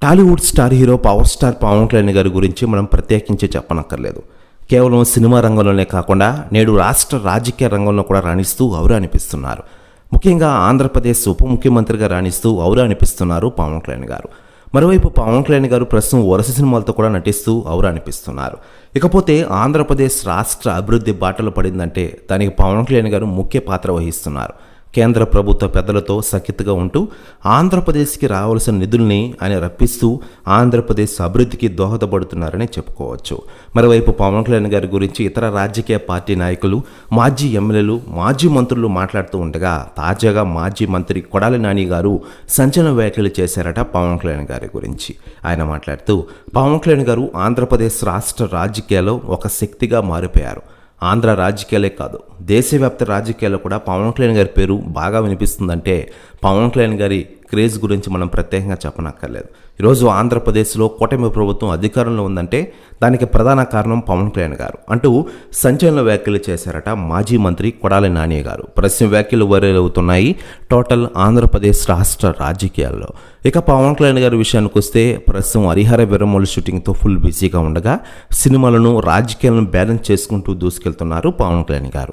Tollywood star hero power star Pawan Kalyan గారి గురించి మనం ప్రత్యేకించి చెప్పనక్కర్లేదు. కేవలం సినిమా రంగంలోనే కాకుండా నేడు రాష్ట్ర రాజకీయ రంగంలో కూడా రాణిస్తూ ఔరా అనిపిస్తున్నారు. ముఖ్యంగా ఆంధ్రప్రదేశ్ ఉప ముఖ్యమంత్రిగా రాణిస్తూ ఔరా అనిపిస్తున్నారు పవన్ కళ్యాణ్ గారు. మరోవైపు పవన్ కళ్యాణ్ గారు ప్రస్తుతం వరుస సినిమాలతో కూడా నటిస్తూ ఔరా అనిపిస్తున్నారు. ఇకపోతే ఆంధ్రప్రదేశ్ రాష్ట్ర అభివృద్ధి బాటలు పడిందంటే దానికి పవన్ కళ్యాణ్ గారు ముఖ్య పాత్ర వహిస్తున్నారు. కేంద్ర ప్రభుత్వ పెద్దలతో సఖ్యతగా ఉంటూ ఆంధ్రప్రదేశ్కి రావాల్సిన నిధుల్ని ఆయన రప్పిస్తూ ఆంధ్రప్రదేశ్ అభివృద్ధికి దోహదపడుతున్నారని చెప్పుకోవచ్చు. మరోవైపు పవన్ కళ్యాణ్ గారి గురించి ఇతర రాజకీయ పార్టీ నాయకులు, మాజీ ఎమ్మెల్యేలు, మాజీ మంత్రులు మాట్లాడుతూ ఉండగా తాజాగా మాజీ మంత్రి కొడాలి నాని గారు సంచలన వ్యాఖ్యలు చేశారట పవన్ కళ్యాణ్ గారి గురించి. ఆయన మాట్లాడుతూ పవన్ కళ్యాణ్ గారు ఆంధ్రప్రదేశ్ రాష్ట్ర రాజకీయాల్లో ఒక శక్తిగా మారిపోయారు. ఆంధ్ర రాజకీయాలే కాదు, దేశవ్యాప్త రాజకీయాల్లో కూడా పవన్ కళ్యాణ్ గారి పేరు బాగా వినిపిస్తుందంటే పవన్ కళ్యాణ్ గారి క్రేజ్ గురించి మనం ప్రత్యేకంగా చెప్పనక్కర్లేదు. ఈరోజు ఆంధ్రప్రదేశ్లో కూటమి ప్రభుత్వం అధికారంలో ఉందంటే దానికి ప్రధాన కారణం పవన్ కళ్యాణ్ గారు అంటూ సంచలన వ్యాఖ్యలు చేశారట మాజీ మంత్రి కొడాలి నాని గారు. ప్రస్తుతం వ్యాఖ్యలు వైరల్ అవుతున్నాయి టోటల్ ఆంధ్రప్రదేశ్ రాష్ట్ర రాజకీయాల్లో. ఇక పవన్ కళ్యాణ్ గారి విషయానికి వస్తే ప్రస్తుతం హరిహర వీరమల్లు షూటింగ్తో ఫుల్ బిజీగా ఉండగా సినిమాలను రాజకీయాలను బ్యాలెన్స్ చేసుకుంటూ దూసుకెళ్తున్నారు పవన్ కళ్యాణ్ గారు.